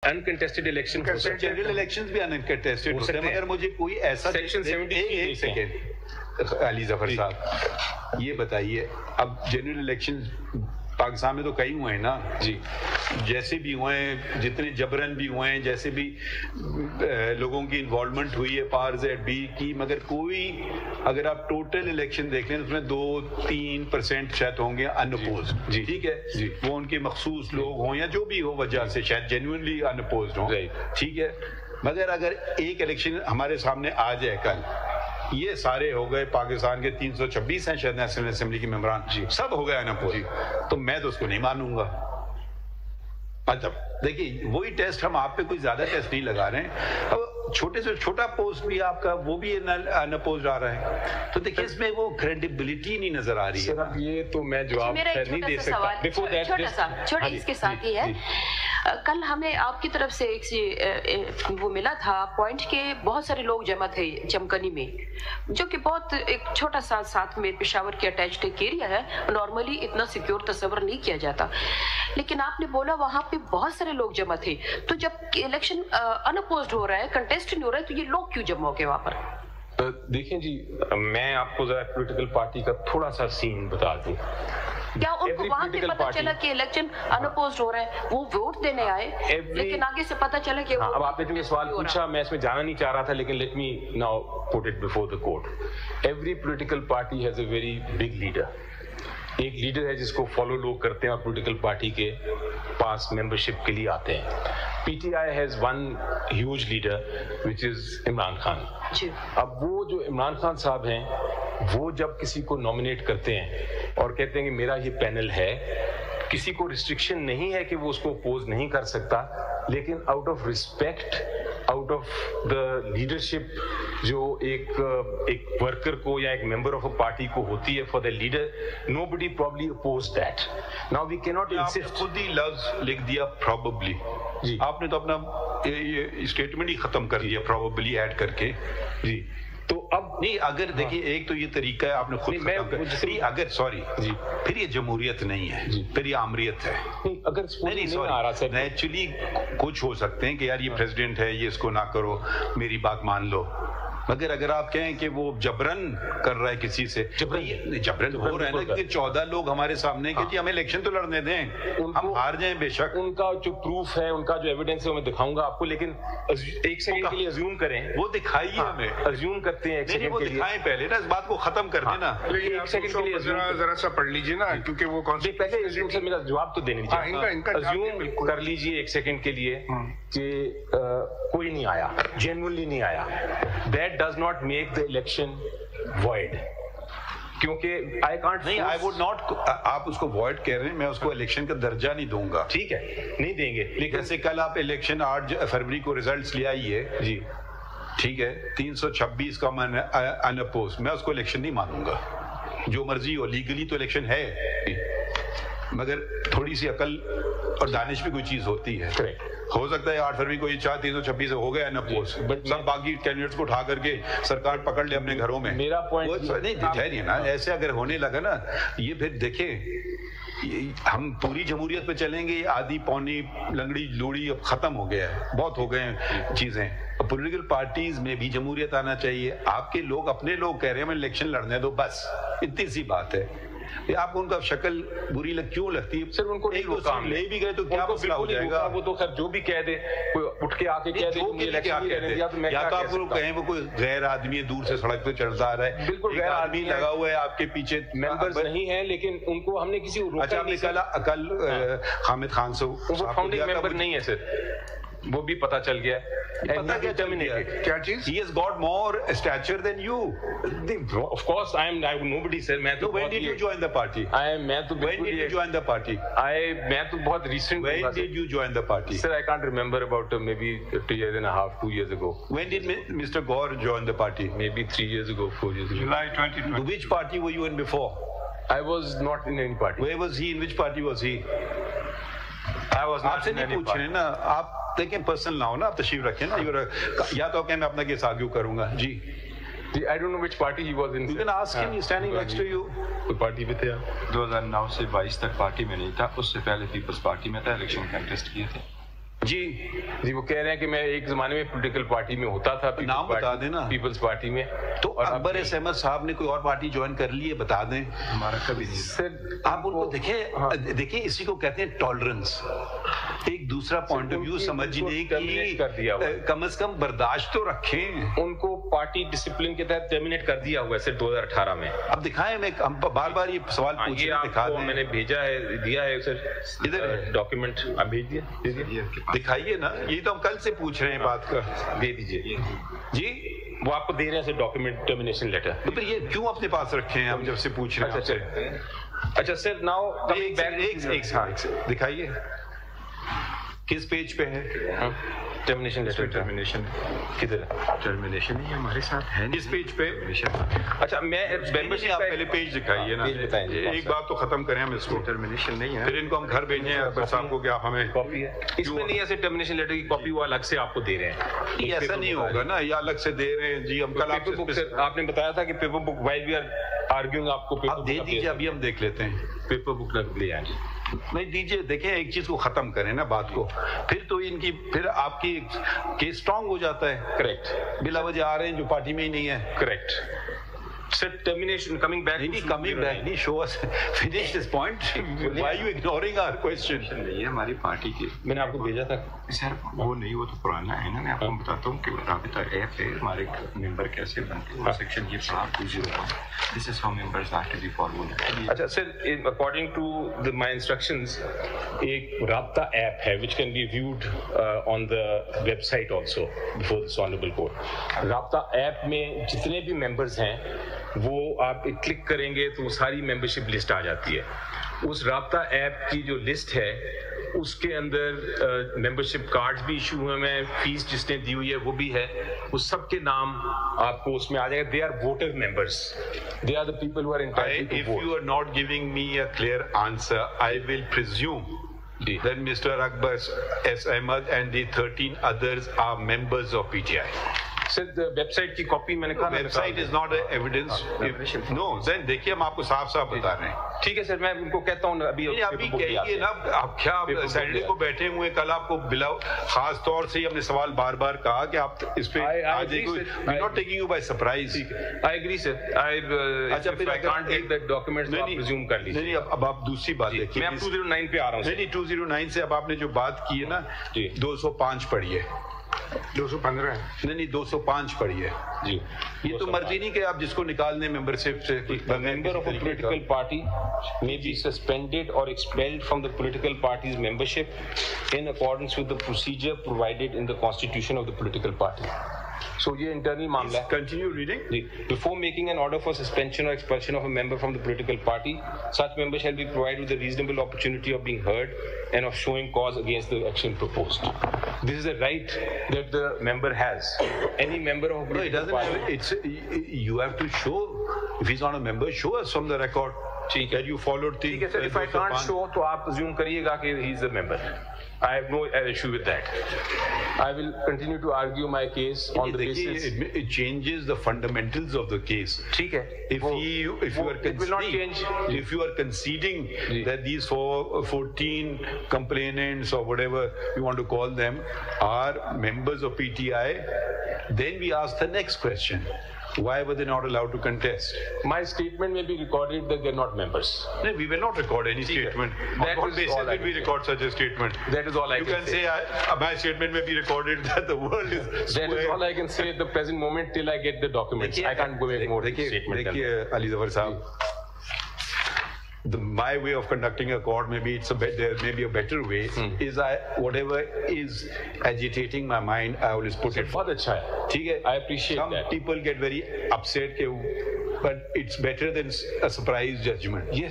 Uncontested election हो सकते हैं, जनरल इलेक्शंस भी अनकंटेस्टेड होते हैं, मगर मुझे कोई ऐसा सेक्शन 73 एक सेकेंड अली जफर साहब ये बताइए, अब जनरल इलेक्शन पाकिस्तान में तो कई हुए हैं ना जी, जैसे भी हुए हैं, जितने जबरन भी हुए हैं, जैसे भी लोगों की इन्वॉल्वमेंट हुई है पार जेड बी की, मगर कोई अगर आप टोटल इलेक्शन देख लें तो उसमें 2-3% शायद होंगे अनअपोज जी, ठीक है जी, वो उनके मखसूस लोग हों या जो भी हो वजह से शायद जेन्युइनली अनअपोज हों, ठीक है। मगर अगर एक इलेक्शन हमारे सामने आ जाए कल, ये सारे हो गए पाकिस्तान के 326 हैं शायद नेशनल असेंबली के मेंबरान जी, सब हो गए ना पूरी, तो मैं तो उसको नहीं मानूंगा। मतलब देखिए वही टेस्ट, हम आप पे कोई ज्यादा टेस्ट नहीं लगा रहे हैं, अब छोटे से छोटा पोस्ट भी आपका वो भी अनअपोज्ड आ रहा है, तो देखिए इसमें वो क्रेडिबिलिटी नहीं नजर आ रही है। सर ये तो मैं जवाब नहीं दे सकता। बिफोर दैट छोटा इसके साथ ही है, कल हमें आपकी तरफ से एक वो मिला था पॉइंट के बहुत सारे लोग जमा थे चमकनी में, जो कि बहुत एक छोटा सा साथ में पेशावर के अटैच्ड एक एरिया है, नॉर्मली इतना सिक्योर तस्वर नहीं किया जाता, लेकिन आपने बोला वहां पे बहुत सारे लोग जमा थे, तो जब इलेक्शन अनअपोज्ड हो रहा है, कंटेस्ट नहीं हो रहा है, तो ये लोग क्यों जमा हो गए वहां पर? देखिए जी, मैं आपको जरा पॉलिटिकल पार्टी का थोड़ा सा सीन बता दूं। क्या उनको वहां पे पता चला कि इलेक्शन अनअपोज्ड हो रहा है, वो वोट देने आए, लेकिन आगे से पता चला कि अब आपने जो सवाल पूछा मैं इसमें जाना नहीं चाह रहा था, लेकिन let me now put it before the court. Every political party has a very big leader, एक लीडर है जिसको फॉलो लोग करते हैं और पॉलिटिकल पार्टी के पास मेंबरशिप के लिए आते हैं। PTI has one huge leader which is Imran Khan. अब वो जो इमरान खान साहब हैं, वो जब किसी को नॉमिनेट करते हैं और कहते हैं कि मेरा ये पैनल है, किसी को रिस्ट्रिक्शन नहीं है कि वो उसको अपोज नहीं कर सकता, लेकिन out of respect, out of the leadership जो एक वर्कर को या एक मेंबर ऑफ अ पार्टी को होती है for the leader, nobody probably oppose that. Now we can not insist. खुद ही लफ्ज लिख दिया प्रॉबेबली जी, आपने तो अपना ये स्टेटमेंट ही खत्म कर दिया प्रॉबेबली ऐड करके जी। तो अब नहीं, अगर देखिए एक तो ये तरीका है आपने खुद नहीं, अगर सॉरी जी, फिर ये जमहूरियत नहीं है जी, फिर ये आमरीत है। अगर नहीं सॉरी, नेचुरली कुछ हो सकते हैं कि यार ये प्रेसिडेंट है, ये इसको ना करो, मेरी बात मान लो, मगर अगर आप कहें कि वो जबरन कर रहा है किसी से, जबरन हो रहा है ना, क्योंकि 14 लोग हमारे सामने कि जी हमें इलेक्शन तो लड़ने दें, हम हार जाएं बेशक। उनका जो प्रूफ है, उनका जो एविडेंस है वो मैं दिखाऊंगा आपको, लेकिन एक सेकंड के लिए अज्यूम करें, वो दिखाइए हमें, अज्यूम करते हैं एक सेकंड के लिए, दिखाएं पहले ना, इस बात को खत्म कर देना। एक सेकंड के लिए जरा सा पढ़ लीजिए ना, क्योंकि वो पहले अज्यूम से मेरा जवाब तो देने दीजिए, अज्यूम कर लीजिए एक सेकंड के लिए कि कोई नहीं आया, जेन्युइनली नहीं आया, that does not make the election void, क्योंकि आई कांट नहीं, आई वुड नॉट, आप उसको वॉइड कह रहे हैं, मैं उसको इलेक्शन का दर्जा नहीं दूंगा, ठीक है, नहीं देंगे, लेकिन जैसे कल आप इलेक्शन 8 फरवरी को रिजल्ट्स ले आइए जी, ठीक है, 326 का मैं अनअपोज, मैं उसको इलेक्शन नहीं मानूंगा, जो मर्जी हो, लीगली तो इलेक्शन है, मगर थोड़ी सी अकल और दानिश भी कोई चीज होती है। हो सकता है 8 फरवरी को ये 326 हो गया ना पोस्ट, सब बाकी कैंडिडेट्स को उठा करके सरकार पकड़ ले अपने घरों में। मेरा पॉइंट नहीं ठहरिए ना, ऐसे अगर होने लगा ना, ये फिर देखें हम पूरी जमहूरियत पे चलेंगे, आधी पौनी लंगड़ी लूड़ी अब खत्म हो गया है, बहुत हो गए हैं चीजें। पॉलिटिकल पार्टीज में भी जमहूरियत आना चाहिए। आपके लोग अपने लोग कह रहे हैं हमें इलेक्शन लड़ने दो, बस इतनी सी बात है। आपको उनका शक्ल बुरी क्यों लगती है? सिर्फ उनको एक काम ले भी गए तो क्या मसला हो जाएगा? वो तो खैर जो भी कह दे, कोई उठ के आके कह दे या तो आप कहें वो कोई गैर आदमी दूर से सड़क पे चढ़ता आ रहा है, बिल्कुल गैर आदमी लगा हुआ है आपके पीछे, मेंबर्स नहीं है, लेकिन उनको हमने किसी को अच्छा आपने कल हामिद खान से फाउंडिंग मेंबर नहीं है सर, वो भी पता चल गया। पता क्या क्या चीज? He has got more stature than you. Of course, nobody sir. मैं तो when did you join the party? मैं तो when did you join the party? मैं तो बहुत recent. When did you join the party? Sir, I can't remember, about maybe 2 years ago. When did Mr. Gaur join the party? Maybe 3 years ago, 4 years ago. July 2020. Which party were you in before? I was not in any party. Where was he? In which party was he? I was not आपसे नहीं पूछ रहे ना, आप देखें personal ना हो ना, आप तशरीफ रखें ना, या तो मैं अपना केस आर्ग्यू करूंगा जी। I don't know which party he was in. You can ask him, he's standing next to you. कोई पार्टी में थे आप? 2009 से 22 तक पार्टी में नहीं था, उससे पहले पीपल्स पार्टी में था, इलेक्शन कंटेस्ट किए थे। जी जी वो कह रहे हैं कि मैं एक जमाने में पॉलिटिकल पार्टी में होता था, नाम बता देना। पीपल्स पार्टी में। तो अकबर एस अहमद साहब ने कोई और पार्टी ज्वाइन कर ली है, बता दें। हमारा कभी नहीं। सर आप उनको देखिए इसी को कहते हैं टॉलरेंस, एक दूसरा पॉइंट ऑफ व्यू समझने की, कर दिया हुआ। कम से कम बर्दाश्त तो रखें। उनको पार्टी डिसिप्लिन के तहत टर्मिनेट कर दिया हुआ है सिर्फ 2018 में। अब दिखाएं, मैं बार बार ये सवाल पूछ रहा हूं, दिखा दें। मैंने भेजा है, दिया है सर, इधर डॉक्यूमेंट आप भेज दिया, दिखाइए ना, ये तो हम कल से पूछ रहे हैं बात का। दे दीजिए जी वो आपको दे रहे हैं सर डॉक्यूमेंट टर्मिनेशन लेटर। तो फिर ये क्यों अपने पास रखे हैं हम जब से पूछ रहे हैं आपसे? अच्छा सर नाउ कमिंग बैक, एक दिखाइए किस पेज पे है टर्मिनेशन लेटर। टर्मिनेशन किधर है? टर्मिनेशन ही हमारे साथ है। किस पेज पे? अच्छा मैं मेंबरशिप, आप पहले पेज दिखाइए ना, पेज बताएं जी, एक बात तो खत्म करें हम इसको। टर्मिनेशन नहीं है, फिर इनको हम घर भेजें अकबर साहब को, क्या हमें कॉपी है इसमें नहीं है सर, टर्मिनेशन लेटर की कॉपी वो अलग से आपको दे रहे हैं। ये ऐसा नहीं होगा ना, ये अलग से दे रहे हैं जी। हम कल पेपर बुक सर आपने बताया था कि paper book while we are arguing आपको पेपर आप दे दीजिए, अभी हम देख लेते हैं। पेपर बुक ले आए नहीं दीजिए, देखें एक चीज को खत्म करें ना बात को, फिर तो इनकी फिर आपकी केस स्ट्रांग हो जाता है। करेक्ट, बिला वजह आ रहे हैं जो पार्टी में ही नहीं है। Correct sir. Termination coming back, नहीं कमिंग बैक नहीं, show us finish this point, why you ignoring our question? नहीं है हमारी पार्टी की। मैंने आपको भेजा था सर, वो नहीं, वो तो पुराना है ना। मैं आपको बताता हूँ कि राबिता ऐप है, हमारे मेंबर कैसे बनते हैं। सेक्शन ये 201, this is how members are to be followed. अच्छा sir, according to my instructions एक राब्ता ऐप है which can be viewed on the website also before this honourable court. Raabta app में जितने भी मेंबर्स हैं वो आप क्लिक करेंगे तो सारी मेंबरशिप लिस्ट आ जाती है। उस राब्ता ऐप की जो लिस्ट है उसके अंदर मेंबरशिप कार्ड्स भी इशू हुए हैं, फीस जिसने दी हुई है वो भी है, उस सब के नाम आपको उसमें आ जाएगा। They are voter members, they are the people who are entitled to vote. If you are not giving me a clear answer, I will presume that Mr. Akbar S. Ahmed and the 13 others are members of PTI. Sir website की copy मैंने कहा, website is not evidence. No then देखिए हम आपको साफ साफ बता रहे हैं। ठीक है सर, मैं उनको कहता हूँ अभी कहिए ना, आप क्या सैटरडे को बैठे हुए, कल आपको बिला खास तौर से हमने सवाल बार बार कहा कि आप इस पे आ जाइए, not taking you by surprise. I agree sir, अच्छा फिर I can't take that document, आप प्रिज्यूम कर लीजिए। नहीं अब आप दूसरी बात देखिए, मैं 209 पे आ रहा हूँ। नहीं 209 से अब आपने जो बात की है ना, 205 पढ़िए। 215 है। नहीं 205 पढ़िए जी। ये तो मर्जी नहीं कि आप जिसको निकालने मेंबरशिप से। The member of a political party may be suspended or expelled from the political party's membership in accordance with the procedure provided in the constitution of the political party. So ये internal मामला है। Continue reading. Before making an order for suspension or expulsion of a member from the political party, such member shall be provided with a reasonable opportunity of being heard and of showing cause against the action proposed. This is a right that the member has. Any member of a No, it political doesn't party. have, you have to show, if he's not a member, show us from the record. ठीक है, you followed the. ठीक है sir, if I can't show तो आप assume करिएगा कि he is a member. I have no issue with that. I will continue to argue my case on the basis. It changes the fundamentals of the case. ठीक है, If you are it will not change. conceding, if you are conceding that these 14 complainants or whatever you want to call them are members of PTI, then we ask the next question. Why were they not allowed to contest? My statement may be recorded that they are not members. No, we will not record any statement. That On what is basis all I will we can record such a statement? That is all I You can can say my statement may be recorded that the world is That square. is all I can say at the present moment till I get the documents. I can't go make more statement than that. देखिए अली ज़फ़र साहब, my way of conducting a court, maybe there may be a better way, is whatever is agitating my mind, I always put it. बहुत अच्छा है, ठीक है? I appreciate Some that. people get very upset, but it's better than a surprise judgment. Yes.